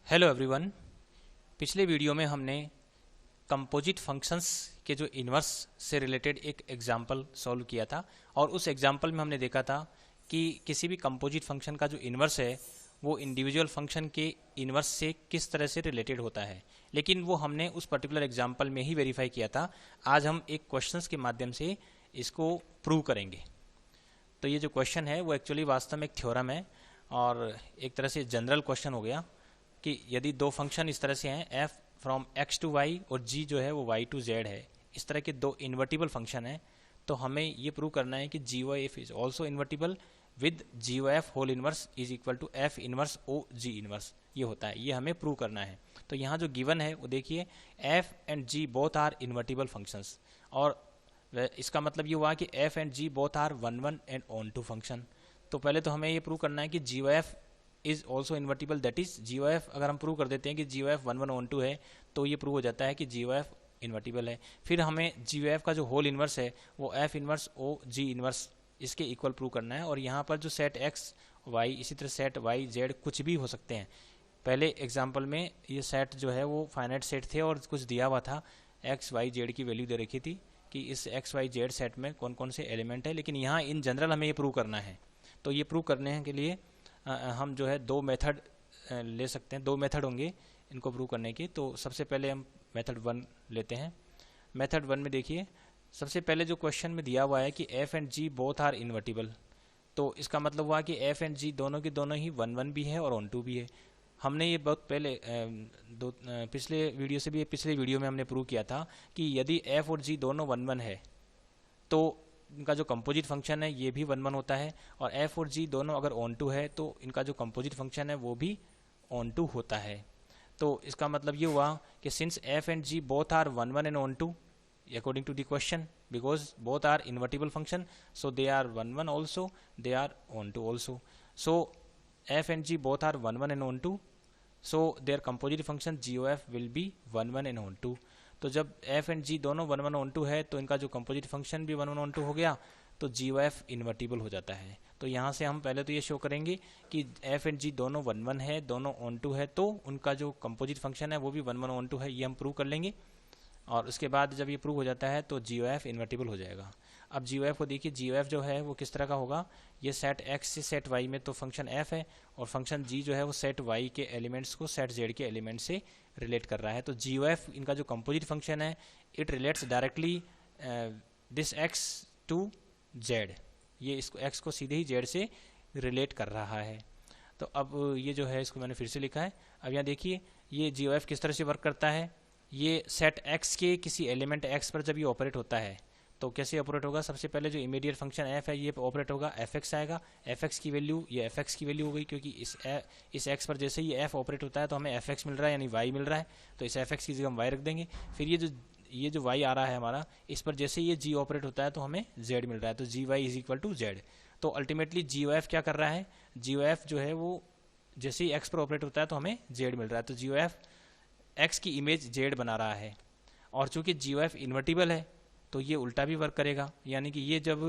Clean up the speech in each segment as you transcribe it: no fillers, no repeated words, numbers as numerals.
Hello everyone. पिछले video में हमने कंपोजिट फंक्शंस के जो इन्वर्स से रिलेटेड एक एग्जाम्पल सॉल्व किया था और उस एग्जाम्पल में हमने देखा था कि किसी भी कंपोजिट फंक्शन का जो इन्वर्स है वो इंडिविजुअल फंक्शन के इन्वर्स से किस तरह से रिलेटेड होता है, लेकिन वो हमने उस पर्टिकुलर एग्जाम्पल में ही वेरीफाई किया था। आज हम एक क्वेश्चंस के माध्यम से इसको प्रूव करेंगे। तो ये जो क्वेश्चन है वो एक्चुअली वास्तव में एक थ्योरम है और एक तरह से जनरल क्वेश्चन हो गया कि यदि दो फंक्शन इस तरह से हैं f from x to y और g जो है वो y टू z है, इस तरह के दो इन्वर्टिबल फंक्शन हैं, तो हमें ये प्रूव करना है कि GYF is also invertible with GYF whole inverse is equal to f inverse o g inverse. ये होता है, ये हमें प्रूव करना है। तो यहाँ जो गिवन है वो देखिए f and g both are invertible functions, और इसका मतलब ये हुआ कि f and g both are one one and onto function. तो पहले तो हमें ये प्रूव करना है कि GYF is also invertible, that is GYF अगर हम प्रूव कर देते हैं कि GYF one one onto है तो ये प्रूव हो जाता है कि GYF इन्वर्टिबल है। फिर हमें GYF का जो होल इन्वर्स है वो f inverse o g inverse इसके इक्वल प्रूव करना है। और यहाँ पर जो सेट x y इसी तरह सेट y z कुछ भी हो सकते हैं। पहले एग्जाम्पल में ये सेट जो है वो फाइनाइट सेट थे और कुछ दिया हुआ था, x y z की वैल्यू दे रखी थी कि इस x y z सेट में कौन कौन से एलिमेंट है, लेकिन यहाँ इन जनरल हमें ये प्रूव करना है। तो ये प्रूव करने के लिए हम जो है दो मेथड ले सकते हैं, दो मेथड होंगे इनको प्रूव करने की। तो सबसे पहले हम मेथड 1 लेते हैं। मेथड 1 में देखिए सबसे पहले जो क्वेश्चन में दिया हुआ है कि f and g both are invertible, तो इसका मतलब हुआ कि f एंड g दोनों के दोनों ही वन वन भी है और ऑन टू भी है। हमने ये बहुत पहले पिछले वीडियो में हमने प्रूव किया था कि यदि f और g दोनों वन वन है तो इनका जो कंपोजिट फंक्शन है ये भी वन वन होता है, और f और g दोनों अगर ऑन टू है तो इनका जो कंपोजिट फंक्शन है वो भी ऑन टू होता है। तो इसका मतलब ये हुआ कि since f and g both are one one and onto according to the question, because both are invertible function, so they are one one also, they are onto also. So f and g both are one one and onto, so their composite function GOF will be one one and onto. तो जब f and g दोनों one one onto है तो इनका जो composite function भी one one on to हो गया, तो GOF इन्वर्टिबल हो जाता है। तो यहाँ से हम पहले तो ये शो करेंगे कि f एंड g दोनों वन वन है, दोनों ऑन टू है, तो उनका जो कंपोजिट फंक्शन है वो भी वन वन ऑन टू है, ये हम प्रूव कर लेंगे। और उसके बाद जब ये प्रूव हो जाता है तो GOF इन्वर्टिबल हो जाएगा। अब GOF को देखिए, GOF जो है वो किस तरह का होगा, ये सेट x से सेट y में तो फंक्शन f है, और फंक्शन g जो है वो सेट y के एलिमेंट्स को सेट z के एलिमेंट से रिलेट कर रहा है। तो GOF इनका जो कंपोजिट फंक्शन है it relates directly this x to z, ये इसको x को सीधे ही z से रिलेट कर रहा है। तो अब ये जो है इसको मैंने फिर से लिखा है। अब यहाँ देखिए ये GOF किस तरह से वर्क करता है, ये सेट x के किसी एलिमेंट x पर जब ये ऑपरेट होता है तो कैसे ऑपरेट होगा, सबसे पहले जो इमीडिएट फंक्शन f है ये ऑपरेट होगा, fx आएगा, fx की वैल्यू ये fx की वैल्यू हो गई, क्योंकि इस x पर जैसे ही f ऑपरेट होता है तो हमें fx मिल रहा है यानी y मिल रहा है, तो इस fx की जगह हम y रख देंगे। फिर ये जो y आ रहा है हमारा, इस पर जैसे ये g ऑपरेट होता है तो हमें z मिल रहा है, तो gy is equal to z। तो अल्टीमेटली GOF क्या कर रहा है, GOF जो है वो जैसे ही x पर ऑपरेट होता है तो हमें z मिल रहा है, तो GOF x की इमेज z बना रहा है। और चूंकि GOF इन्वर्टिबल है तो ये उल्टा भी वर्क करेगा, यानी कि ये जब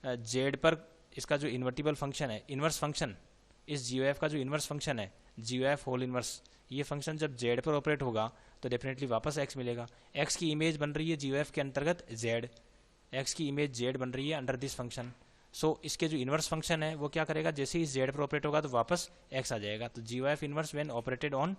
z पर इसका जो इन्वर्टिबल फंक्शन है, इन्वर्स फंक्शन, इस GOF का जो इन्वर्स फंक्शन है GOF होल इन्वर्स, ये फंक्शन जब z पर ऑपरेट होगा तो डेफिनेटली वापस x मिलेगा। x की इमेज बन रही है GOF के अंतर्गत z, x की इमेज z बन रही है अंडर दिस फंक्शन। सो इसके जो इन्वर्स फंक्शन है वो क्या करेगा, जैसे ही z पर ऑपरेट होगा तो वापस x आ जाएगा। तो GOF inverse when operated on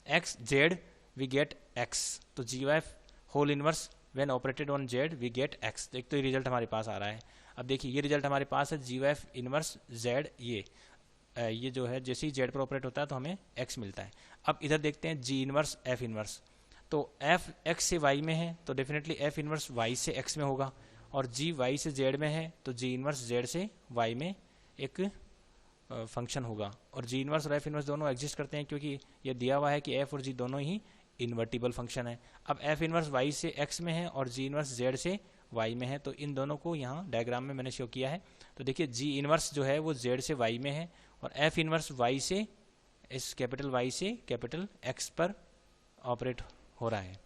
x z we get x, तो GOF whole inverse when operated on z we get x। एक तो ये रिजल्ट हमारे पास आ रहा है। अब देखिए ये रिजल्ट हमारे पास है GOF इन्वर्स z, ये जो है जैसे ही z पर ऑपरेट होता है तो हमें x मिलता है। अब इधर देखते हैं g इन्वर्स f इन्वर्स, तो f x से y में है तो डेफिनेटली f इन्वर्स y से x में होगा, और g y से z में है तो g इन्वर्स z से y में एक फंक्शन होगा। और g इन्वर्स और f इन्वर्स दोनों एग्जिस्ट करते हैं क्योंकि ये दिया हुआ है कि f और g दोनों ही इन्वर्टिबल फंक्शन है। अब f इन्वर्स y से x में है और g इन्वर्स z से y में है, तो इन दोनों को यहाँ डायग्राम में मैंने शो किया है। तो देखिए g इन्वर्स जो है वो z से y में है, और f इन्वर्स y से, इस कैपिटल Y से कैपिटल X पर ऑपरेट हो रहा है,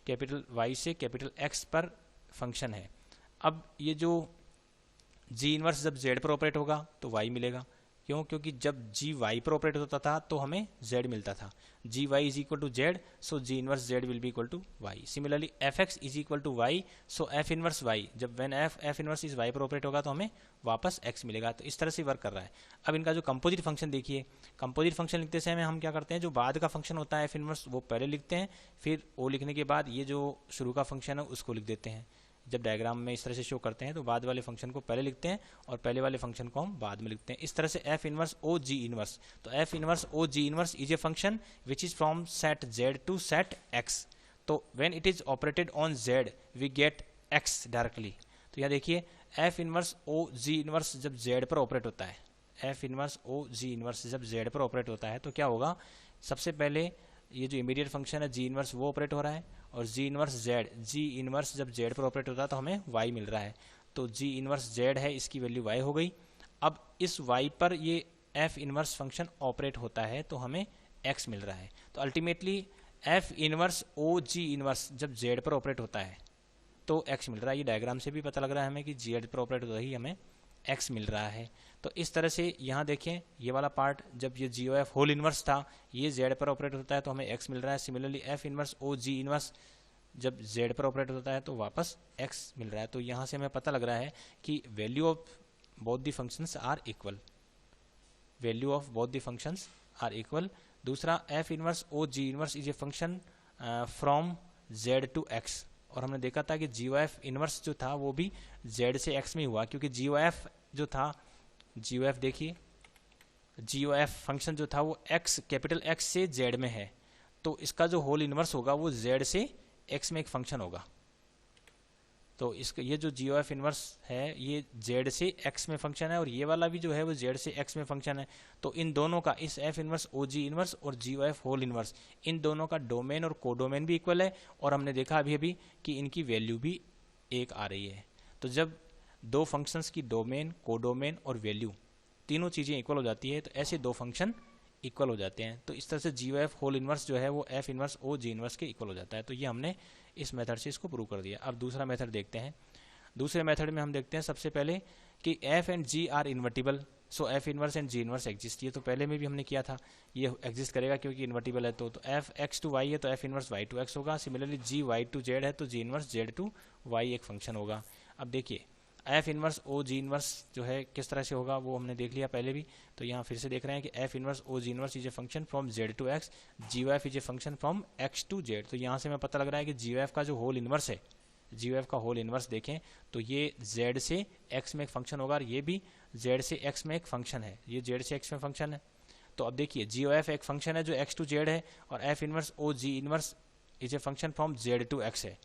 कैपिटल Y से कैपिटल X पर फंक्शन है। अब ये जो g इन्वर्स जब z पर ऑपरेट होगा तो y मिलेगा, क्यों? क्योंकि जब जी वाई पर ऑपरेट होता था तो हमें जेड मिलता था, G Y is equal to Z, so G inverse Z will be equal to Y. Similarly F X is equal to Y, so F inverse Y, जब when F inverse is Y पर operate होगा तो हमें वापस x मिलेगा। तो इस तरह से वर्क कर रहा है। अब इनका जो कंपोजिट फंक्शन देखिए, कंपोजिट फंक्शन लिखते समय हम क्या करते हैं, जो बाद का फंक्शन होता है एफ इनवर्स वो पहले लिखते हैं, फिर वो लिखने के बाद ये जो शुरू का फंक्शन है उसको लिख देते हैं। जब डायग्राम में इस तरह से शो करते हैं तो बाद वाले फंक्शन को पहले लिखते हैं और पहले वाले फंक्शन को हम बाद में लिखते हैं। इस तरह से एफ इनवर्स ओ जी इनवर्स, तो F inverse O ji inverse is a function which is from set Z to set X. तो when it is operated on Z we get X directly. तो यहाँ देखिए एफ इनवर्स ओ जी inverse जब Z पर operate होता है, F inverse ओ जी inverse जब Z पर ऑपरेट होता है तो क्या होगा, सबसे पहले ये जो इमीडिएट फंक्शन है जी इनवर्स वो ऑपरेट हो रहा है, और जी इनवर्स जेड, जी इनवर्स जब जेड पर ऑपरेट होता है तो हमें वाई मिल रहा है, तो जी इनवर्स जेड है इसकी वैल्यू वाई हो गई। अब इस वाई पर ये एफ इनवर्स फंक्शन ऑपरेट होता है तो हमें एक्स मिल रहा है। तो अल्टीमेटली एफ इनवर्स ओ जी इनवर्स जब जेड पर ऑपरेट होता है तो एक्स मिल रहा है। ये डायग्राम से भी पता लग रहा है हमें कि जेड पर ऑपरेट होता ही हमें एक्स मिल रहा है। तो इस तरह से यहाँ देखें ये वाला पार्ट जब ये जी ओ एफ होल इनवर्स था ये जेड पर ऑपरेट होता है तो हमें एक्स मिल रहा है। सिमिलरली एफ इनवर्स ओ जी इनवर्स जब जेड पर ऑपरेट होता है तो वापस एक्स मिल रहा है। तो यहाँ से हमें पता लग रहा है कि value of both the functions are equal, value of both the functions are equal. दूसरा F inverse O ji inverse is a function from Z to X, और हमने देखा था कि जी ओ एफ इनवर्स जो था वो भी जेड से एक्स में हुआ, क्योंकि जी ओ एफ जो था, जी ओ एफ देखिए, जी ओ एफ फंक्शन जो था वो एक्स कैपिटल एक्स से जेड में है, तो इसका जो होल इनवर्स होगा वो जेड से एक्स में एक फंक्शन होगा। तो इसका ये जो जी ओ एफ इनवर्स है ये जेड से एक्स में फंक्शन है, और ये वाला भी जो है वो जेड से एक्स में फंक्शन है। तो इन दोनों का, इस एफ इनवर्स ओ जी इनवर्स और जी ओ एफ होल इनवर्स, इन दोनों का डोमेन और कोडोमेन भी इक्वल है, और हमने देखा अभी अभी कि इनकी वैल्यू भी एक आ रही है। तो जब दो फंक्शंस की डोमेन, कोडोमेन और वैल्यू तीनों चीज़ें इक्वल हो जाती है तो ऐसे दो फंक्शन इक्वल हो जाते हैं। तो इस तरह से जी ओ एफ होल इनवर्स जो है वो एफ इनवर्स ओ जी इनवर्स के इक्वल हो जाता है। तो ये हमने इस मेथड से इसको प्रूव कर दिया। अब दूसरा मेथड देखते हैं। दूसरे मेथड में हम देखते हैं सबसे पहले कि f and g are invertible, so F inverse and g inverse exist. ये तो पहले में भी हमने किया था, ये एग्जिस्ट करेगा क्योंकि इन्वर्टिबल है। तो एफ एक्स टू वाई है तो F inverse Y to X होगा। Similarly G Y to Z है तो G inverse Z to Y एक फंक्शन होगा। अब देखिए एफ इनवर्स ओ जी इनवर्स जो है किस तरह से होगा वो हमने देख लिया पहले भी, तो यहाँ फिर से देख रहे हैं कि f inverse O ji inverse is a function from Z to x, g O F is a function from x to z. तो यहाँ से हमें पता लग रहा है कि जी ओ एफ का जो होल इनवर्स है, जी ओ एफ का होल इनवर्स देखें तो ये जेड से एक्स में एक फंक्शन होगा, और ये भी जेड से एक्स में एक फंक्शन है, ये जेड से एक्स में फंक्शन है। तो अब देखिए जी ओ एफ एक फंक्शन है जो एक्स टू जेड है, और f inverse O ji inverse is a function from Z to x है।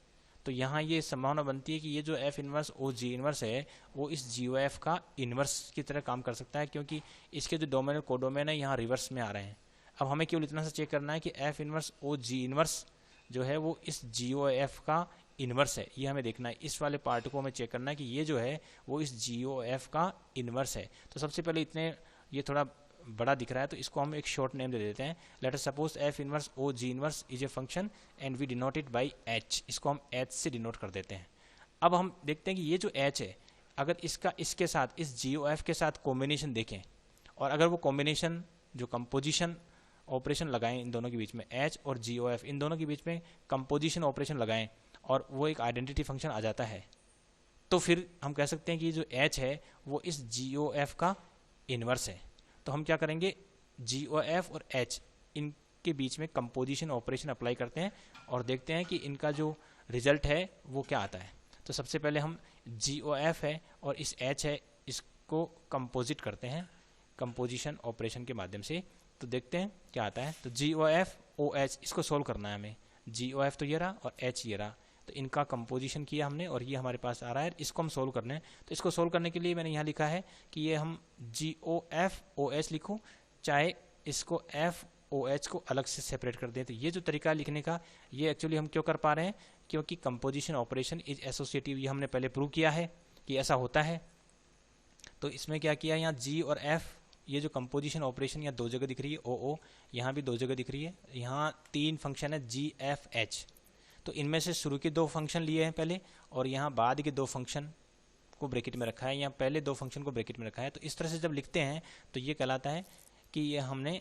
तो यहाँ ये संभावना बनती है कि ये जो एफ इनवर्स ओ जी इनवर्स है वो इस जी ओ एफ का इनवर्स की तरह काम कर सकता है, क्योंकि इसके जो डोमेन और कोडोमेन है यहाँ रिवर्स में आ रहे हैं। अब हमें केवल इतना सा चेक करना है कि एफ इनवर्स ओ जी इनवर्स जो है वो इस जी ओ एफ का इनवर्स है, ये हमें देखना है। इस वाले पार्ट को हमें चेक करना है कि ये जो है वो इस जी ओ एफ का इनवर्स है। तो सबसे पहले इतने, ये थोड़ा बड़ा दिख रहा है तो इसको हम एक शॉर्ट नेम दे देते हैं। Let us suppose f inverse O ji inverse is a function and we denote it by h, इसको हम एच से डिनोट कर देते हैं। अब हम देखते हैं कि ये जो एच है अगर इसका इसके साथ, इस जी ओ एफ के साथ कॉम्बिनेशन देखें, और अगर वो कॉम्बिनेशन जो कंपोजिशन ऑपरेशन लगाएं इन दोनों के बीच में, एच और जी ओ एफ इन दोनों के बीच में कंपोजिशन ऑपरेशन लगाएं और वो एक आइडेंटिटी फंक्शन आ जाता है, तो फिर हम कह सकते हैं कि जो एच है वो इस जी ओ एफ का इनवर्स है। तो हम क्या करेंगे, जी ओ एफ और एच इनके बीच में कंपोजिशन ऑपरेशन अप्लाई करते हैं और देखते हैं कि इनका जो रिजल्ट है वो क्या आता है। तो सबसे पहले हम जी ओ एफ है और इस एच है इसको कंपोजिट करते हैं कंपोजिशन ऑपरेशन के माध्यम से, तो देखते हैं क्या आता है। तो जी ओ एफ ओ एच इसको सोल्व करना है हमें, जी ओ एफ तो ये रहा और एच ये रहा, तो इनका कंपोजिशन किया हमने और ये हमारे पास आ रहा है, इसको हम सोल्व करने हैं। तो इसको सोल्व करने के लिए मैंने यहाँ लिखा है कि ये हम जी ओ एफ ओ एच लिखूँ, चाहे इसको एफ ओ एच को अलग से सेपरेट कर दें। तो ये जो तरीका है लिखने का, ये एक्चुअली हम क्यों कर पा रहे हैं, क्योंकि कंपोजिशन ऑपरेशन इज एसोसिएटिव, ये हमने पहले प्रूव किया है कि ऐसा होता है। तो इसमें क्या किया, यहाँ जी और एफ, ये जो कंपोजिशन ऑपरेशन यहाँ दो जगह दिख रही है, ओ ओ यहाँ भी दो जगह दिख रही है, यहाँ तीन फंक्शन है जी एफ एच। तो इनमें से शुरू के दो फंक्शन लिए हैं पहले, और यहाँ बाद के दो फंक्शन को ब्रैकेट में रखा है या पहले दो फंक्शन को ब्रैकेट में रखा है। तो इस तरह से जब लिखते हैं तो ये कहलाता है कि ये हमने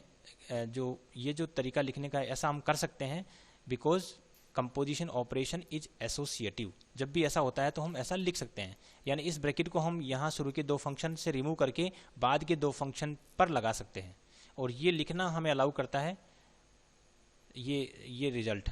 जो तरीका लिखने का है ऐसा हम कर सकते हैं, because composition operation is associative. जब भी ऐसा होता है तो हम ऐसा लिख सकते हैं, यानी इस ब्रैकेट को हम यहाँ शुरू के दो फंक्शन से रिमूव करके बाद के दो फंक्शन पर लगा सकते हैं, और ये लिखना हमें अलाउ करता है ये रिजल्ट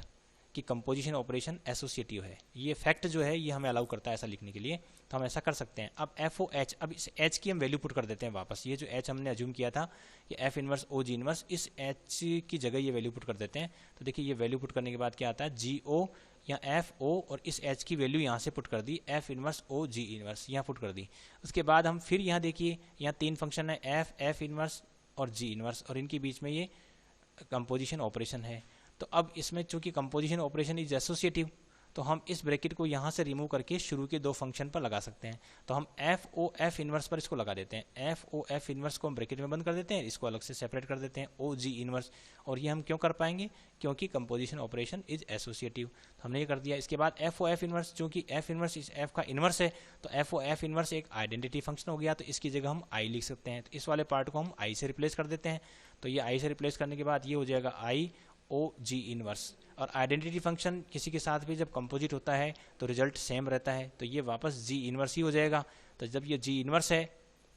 कि कंपोजिशन ऑपरेशन एसोसिएटिव है। ये फैक्ट जो है ये हमें अलाउ करता है ऐसा लिखने के लिए, तो हम ऐसा कर सकते हैं। अब एफ ओ एच, अब इस एच की हम वैल्यू पुट कर देते हैं वापस। ये जो एच हमने अज्यूम किया था कि एफ इनवर्स ओ जी इनवर्स, इस एच की जगह ये वैल्यू पुट कर देते हैं। तो देखिए ये वैल्यू पुट करने के बाद क्या आता है, जी ओ या एफ ओ, और इस एच की वैल्यू यहाँ से पुट कर दी, एफ इनवर्स ओ जी इनवर्स यहाँ पुट कर दी। उसके बाद हम फिर यहाँ देखिए यहाँ तीन फंक्शन है, एफ इनवर्स और जी इनवर्स, और इनके बीच में ये कंपोजिशन ऑपरेशन है। तो अब इसमें चूंकि कंपोजिशन ऑपरेशन इज एसोसिएटिव, तो हम इस ब्रैकेट को यहाँ से रिमूव करके शुरू के दो फंक्शन पर लगा सकते हैं। तो हम एफ ओ एफ इनवर्स पर इसको लगा देते हैं। एफ ओ एफ इनवर्स को हम ब्रैकेट में बंद कर देते हैं, इसको अलग से सेपरेट कर देते हैं ओ जी इनवर्स। और ये हम क्यों कर पाएंगे, क्योंकि कंपोजिशन ऑपरेशन इज एसोसिएटिव। तो हमने ये कर दिया। इसके बाद एफ ओ एफ इनवर्स, चूंकि एफ इनवर्स इस एफ का इनवर्स है, तो एफ ओ एफ इनवर्स एक आइडेंटिटी फंक्शन हो गया, तो इसकी जगह हम आई लिख सकते हैं। तो इस वाले पार्ट को हम आई से रिप्लेस कर देते हैं। तो ये आई से रिप्लेस करने के बाद ये हो जाएगा आई ओ जी इनवर्स। और आइडेंटिटी फंक्शन किसी के साथ भी जब कंपोजिट होता है तो रिजल्ट सेम रहता है, तो ये वापस जी इनवर्स ही हो जाएगा। तो जब ये जी इनवर्स है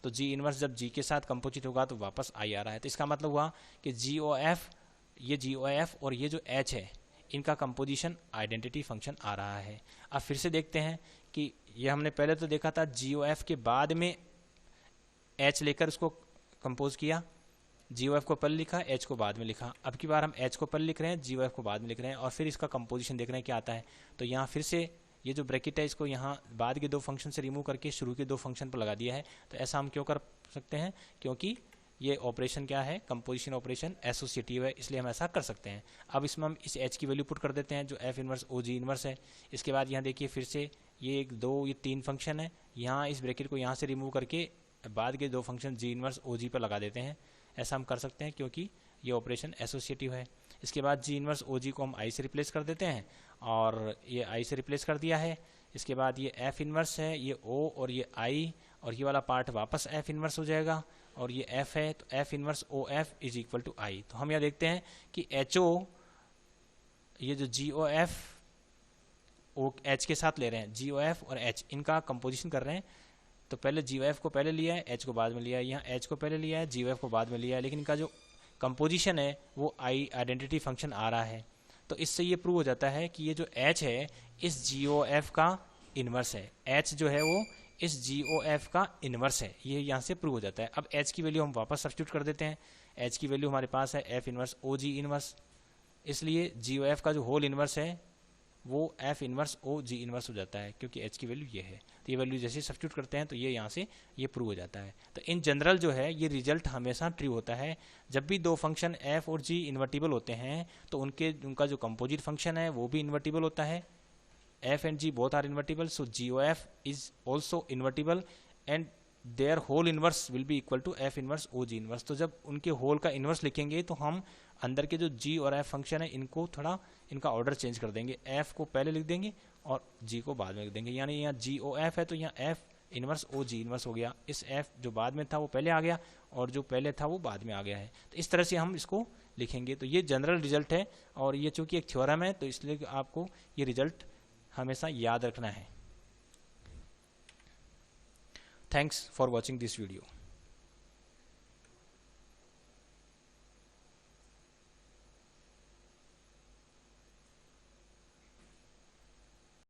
तो जी इनवर्स जब जी के साथ कंपोजिट होगा तो वापस आई आ रहा है। तो इसका मतलब हुआ कि जी ओ एफ, ये जी ओ एफ और ये जो एच है, इनका कंपोजिशन आइडेंटिटी फंक्शन आ रहा है। अब फिर से देखते हैं कि ये हमने पहले तो देखा था जी ओ एफ के बाद में एच लेकर उसको कंपोज किया, जी ओ एफ को पहले लिखा, एच को बाद में लिखा। अब की बार हम एच को पहले लिख रहे हैं, जी ओ एफ को बाद में लिख रहे हैं, और फिर इसका कंपोजिशन देख रहे हैं क्या आता है। तो यहाँ फिर से ये जो ब्रैकेट है इसको यहाँ बाद के दो फंक्शन से रिमूव करके शुरू के दो फंक्शन पर लगा दिया है। तो ऐसा हम क्यों कर सकते हैं, क्योंकि ये ऑपरेशन क्या है, कंपोजिशन ऑपरेशन एसोसिएटिव है, इसलिए हम ऐसा कर सकते हैं। अब इसमें हम इस एच की वैल्यू पुट कर देते हैं जो एफ इनवर्स ओ जी इनवर्स है। इसके बाद यहाँ देखिए फिर से ये एक दो ये तीन फंक्शन है, यहाँ इस ब्रैकेट को यहाँ से रिमूव करके बाद के दो फंक्शन जी इनवर्स ओ जी पर लगा देते हैं। ऐसा हम कर सकते हैं क्योंकि ये ऑपरेशन एसोसिएटिव है। इसके बाद जी इनवर्स ओ जी को हम आई से रिप्लेस कर देते हैं, और ये आई से रिप्लेस कर दिया है। इसके बाद ये एफ इनवर्स है, ये ओ और ये आई, और ये वाला पार्ट वापस एफ इनवर्स हो जाएगा, और ये एफ है तो F inverse O F is equal to I. तो हम यहाँ देखते हैं कि एच ओ, ये जो जी ओ एफ ओ एच के साथ ले रहे हैं, जी ओ एफ और एच इनका कंपोजिशन कर रहे हैं। तो पहले जी ओ एफ को पहले लिया है, एच को बाद में लिया है, यहाँ एच को पहले लिया है, जी ओ एफ को बाद में लिया है, लेकिन इनका जो कंपोजिशन है वो आई आइडेंटिटी फंक्शन आ रहा है। तो इससे ये प्रूव हो जाता है कि ये जो एच है इस जी ओ एफ का इन्वर्स है, एच जो है वो इस जी ओ एफ का इन्वर्स है, ये यहाँ से प्रूव हो जाता है। अब एच की वैल्यू हम वापस सब्स्टिट्यूट कर देते हैं। एच की वैल्यू हमारे पास है एफ इन्वर्स ओ जी इन्वर्स, इसलिए जी ओ एफ का जो होल इन्वर्स है वो एफ इनवर्स ओ जी इनवर्स हो जाता है, क्योंकि एच की वैल्यू ये है। तो ये वैल्यू जैसे सब्स्टिट्यूट करते हैं तो ये यहाँ से ये प्रूव हो जाता है। तो इन जनरल जो है ये रिजल्ट हमेशा ट्रू होता है। जब भी दो फंक्शन एफ और जी इन्वर्टिबल होते हैं तो उनका जो कंपोजिट फंक्शन है वो भी इन्वर्टिबल होता है। F and G both are invertible, so G O F is also invertible and their whole inverse will be equal to F inverse O ji inverse. तो जब उनके होल का इनवर्स लिखेंगे तो हम अंदर के जो जी और एफ फंक्शन है इनको थोड़ा इनका ऑर्डर चेंज कर देंगे, एफ को पहले लिख देंगे और जी को बाद में लिख देंगे। यानी यहाँ जी ओ एफ है तो यहाँ एफ इनवर्स ओ जी इनवर्स हो गया, इस एफ जो बाद में था वो पहले आ गया और जो पहले था वो बाद में आ गया है। तो इस तरह से हम इसको लिखेंगे। तो ये जनरल रिजल्ट है, और ये चूंकि एक थ्योरम है तो इसलिए आपको ये रिजल्ट हमेशा याद रखना है। Thanks for watching this video.